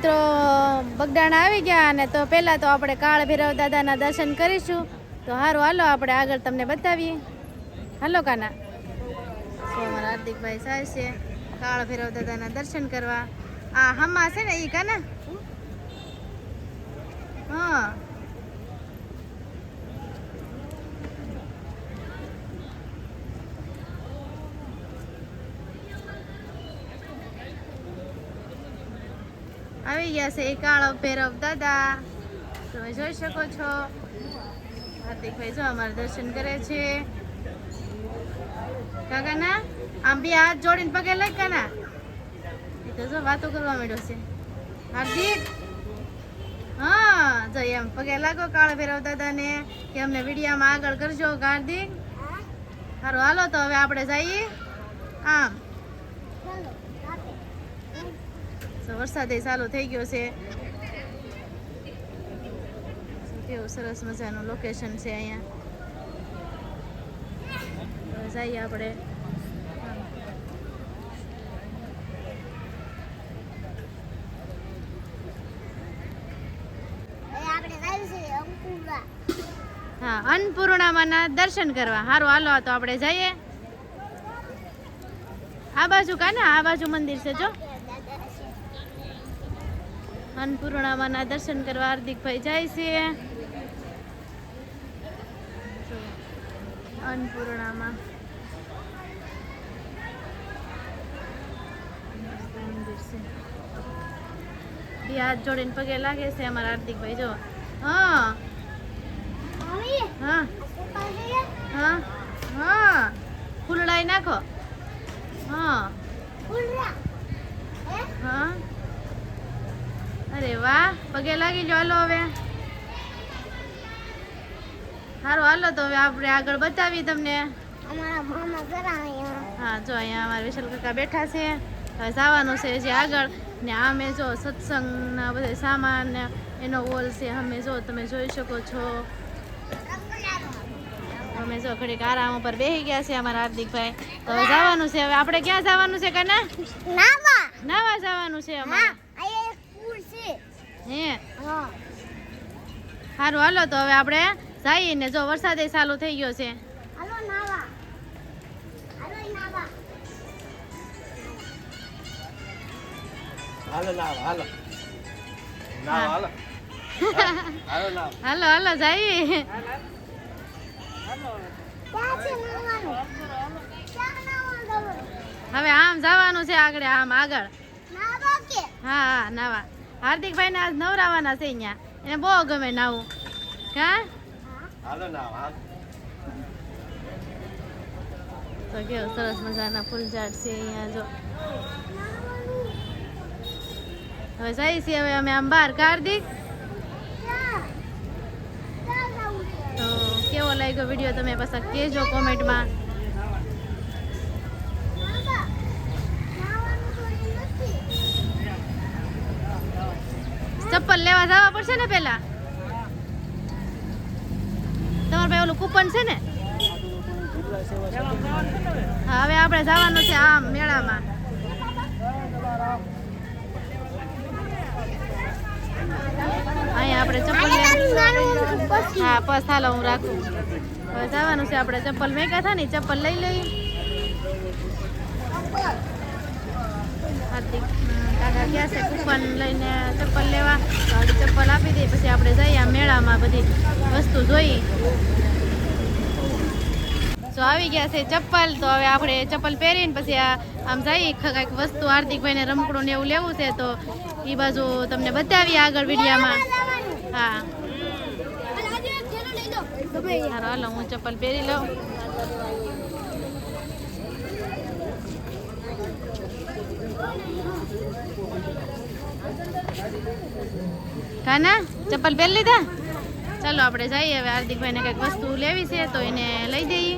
મિત્રો બગડાણા આવી ગયા અને તો પહેલાં તો આપણે કાળ ભૈરવ દાદાના દર્શન કરીશું. તો સારું હાલો આપણે આગળ તમને બતાવીએ. હાલો કાના. તો અમારા હાર્દિકભાઈ સાહેબ છે કાળ ભૈરવ દાદાના દર્શન કરવા. આ હમા છે ને એ કાના. હા આવી ગયા છે એ કાળ ભૈરવ દાદા. તમે જોઈ શકો છો હાર્દિકભાઈ જો અમારા દર્શન કરે છે. કાકાના આમ બે હાથ જોડીને પગે લાગ કાના. એ તો જો વાતો કરવા માંડ્યો છે હાર્દિક. હા જો એમ પગે લાગો કાળ ભૈરવ દાદાને કે અમને વિડીયામાં આગળ કરજો હાર્દિક. સારું હાલો તો હવે આપણે જઈએ આમ. વરસાદ ચાલુ થઈ ગયો છે. કેવું સરસ મજાનું લોકેશન છે અહીંયા. જઈએ આપણે. હા અન્નપૂર્ણામાના દર્શન કરવા. સારું હાલો તો આપણે જઈએ. આ બાજુ કાના આ બાજુ મંદિર છે જો. અન્નપૂર્ણામાના દર્શન કરવા હાર્દિકભાઈ જાય છે. અન્નપૂર્ણામાં મંદિર છે. બે હાથ જોડીને પગે લાગે છે અમારા હાર્દિકભાઈ જો. હા હા હા હા ફૂલડાઈ નાખો. હા હા અરે વાહ પગે લાગી જો. હાલો હવે સારું હાલો તો હવે આપણે આગળ બતાવીએ તમને. હા જો અહીંયા અમારા વિશાલ કાકા બેઠા છે. હવે જવાનું છે જે આગળ ને આમે જો સત્સંગના બધા સામાન ને એનો વોલ છે. અમે જો તમે જોઈ શકો છો. અમે જો ઘડીક આરામ ઉપર બેસી ગયા છે અમારા હાર્દિકભાઈ. તો હવે જવાનું છે. હવે આપણે ક્યાં જવાનું છે કાના. નાવા જવાનું છે અમારે. હે સારું હાલો તો હવે આપણે જઈએ ને જો વરસાદ ચાલુ થઈ ગયો છે. હાલો હાલો જઈએ. હવે આમ જવાનું છે આગળ આમ આગળ. હા હા નાવા. હાર્દિકભાઈ ને આજ નવરાવાના છે અહીંયા. એને બહુ ગમે નાવું. કા તો કેવું સરસ મજાના ફૂલઝાડ છે અહીંયા જો. હવે જઈએ છીએ હવે અમે આમ બહાર. હાર્દિક તો કેવો લાગ્યો વિડીયો તમે પાછા કહેજો કોમેન્ટમાં. ચપ્પલ લેવા જવા પડશે ને પેલા. તમારા ભાઈ ઓલું કૂપન છે ને. હા હવે આપણે જવાનું છે આમ મેળામાં. અહીંયા આપણે ચપ્પલ હા બસ હાલો હું રાખું. હવે જવાનું છે આપણે. ચપ્પલ મેકા થાય ને ચપ્પલ લઈ લઈ. હાર્દિક કાકા ગયા છે કૂપન લઈને ચપ્પલ લેવા. તો ચપ્પલ આપી દઈએ પછી આપણે જઈએ આ મેળામાં બધી વસ્તુ જોઈ. તો આવી ગયા છે ચપ્પલ. તો હવે આપણે ચપ્પલ પહેરીને પછી આમ જઈએ કંઈક વસ્તુ હાર્દિકભાઈને રમકડું ને એવું લેવું છે તો એ બાજુ તમને બતાવીએ આગળ વિડીયામાં. હા હાલો હું ચપ્પલ પહેરી લઉં. કાના ચપ્પલ પહેરી લીધા. ચાલો આપણે જઈએ હવે. હાર્દિકભાઈને કંઈક વસ્તુ લેવી છે તો એને લઈ દઈએ.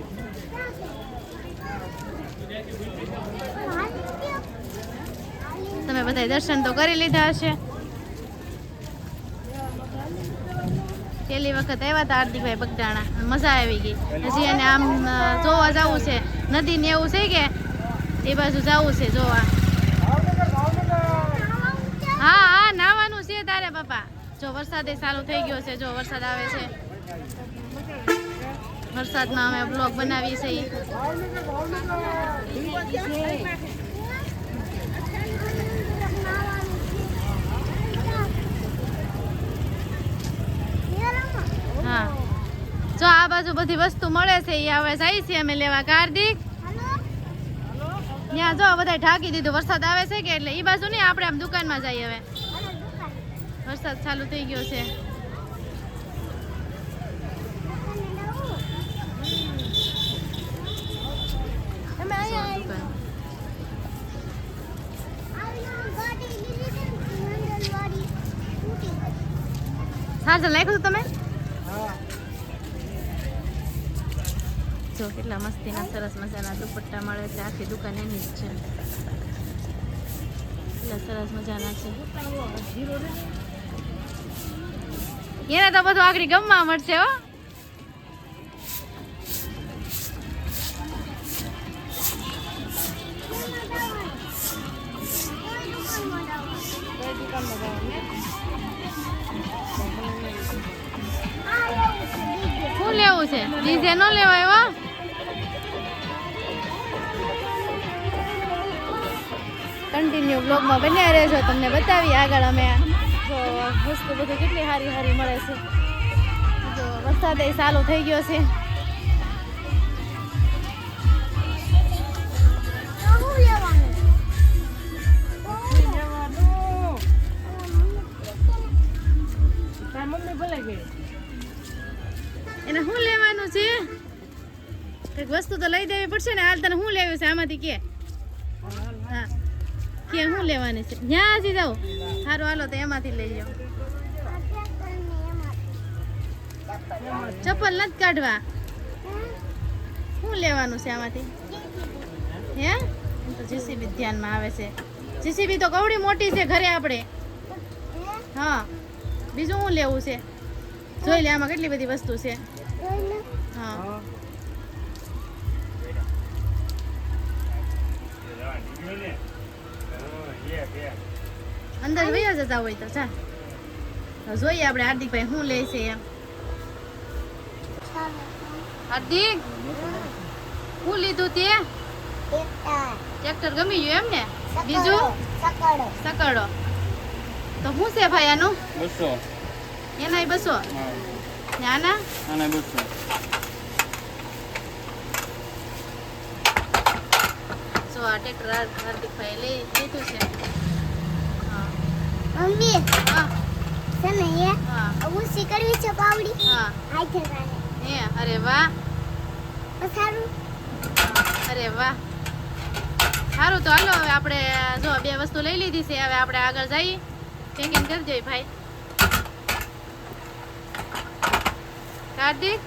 તમે બધા દર્શન તો કરી લીધા હશે. પહેલી વખત આવ્યા હતા હાર્દિકભાઈ બગડાણા. મજા આવી ગઈ. હજી એને આમ જોવા જવું છે. નદી ને એવું છે કે એ બાજુ જવું છે જોવા. હા હા નાવાનું છે તારે બાપા. જો વરસાદ ચાલુ થઈ ગયો છે, જો વરસાદ આવે છે. વરસાદમાં અમે બ્લોગ બનાવીએ છીએ. હા, જો આ બાજુ બધી વસ્તુ મળે છે. એ હવે જાય છે અમે લેવા. કાર્તિક ત્યાં જો બધા ઢાંકી દીધું. વરસાદ આવે છે કે એટલે એ બાજુ નહીં, આપણે આમ દુકાનમાં જઈએ. હવે વરસાદ ચાલુ થઈ ગયો છે. ચાર્જર નાખ્યું તમે? જો કેટલા મસ્તીના સરસ મજાના દુપટ્ટા મળે છે. આખી દુકાન એની જ છે. કેટલા સરસ મજાના છે. એને તો બધું આખરી ગમવા મળશે હો. શું લેવું છે? ડીજે નો લેવાય હો. કન્ટિન્યુ બ્લોગમાં બન્યા રહેજો. તમને બતાવી આગળ અમે જો વસ્તુ બધી કેટલી સારી સારી મળે છે. જો વરસાદ ચાલુ થઈ ગયો છે. એને શું લેવાનું છે? એક વસ્તુ તો લઈ દેવી પડશે ને. હાલ તને શું લેવું છે આમાંથી? કે હા, કે શું લેવાની છે? જ્યાંથી જાઓ. સારું હાલો તો એમાંથી લઈ જાઓ. ચપ્પલ નથી કાઢવા. શું લેવાનું છે આમાંથી? હે તો જીસીબી ધ્યાનમાં આવે છે. જીસીબી તો કવડી મોટી છે ઘરે આપણે. હા, બીજું શું લેવું છે? જોઈ લે, આમાં કેટલી બધી વસ્તુ છે. હા, અંદર વયા જતા હોય તો ચા જોઈએ આપણે હાર્દિકભાઈ શું લે છે એમ. હાર્દિક શું લીધું તે? ટ્રેક્ટર ગમી ગયું એમ ને? બીજું સકડો તો શું છે ભાઈ આનું? 200. એનાય 200? આના 200. જો આ ટ્રેક્ટર હાર્દિકભાઈ લીધું છે. મમ્મી હા છે ને એ હા ઉસી કરવી છે પાવડી. હા હાથે કાને એ અરે વાહ. સારું. અરે વાહ, સારું. તો હાલો હવે આપણે જો 2 વસ્તુ લઈ લીધી છે. હવે આપણે આગળ જઈએ. પેકિંગ કરજો ભાઈ. કાર્તિક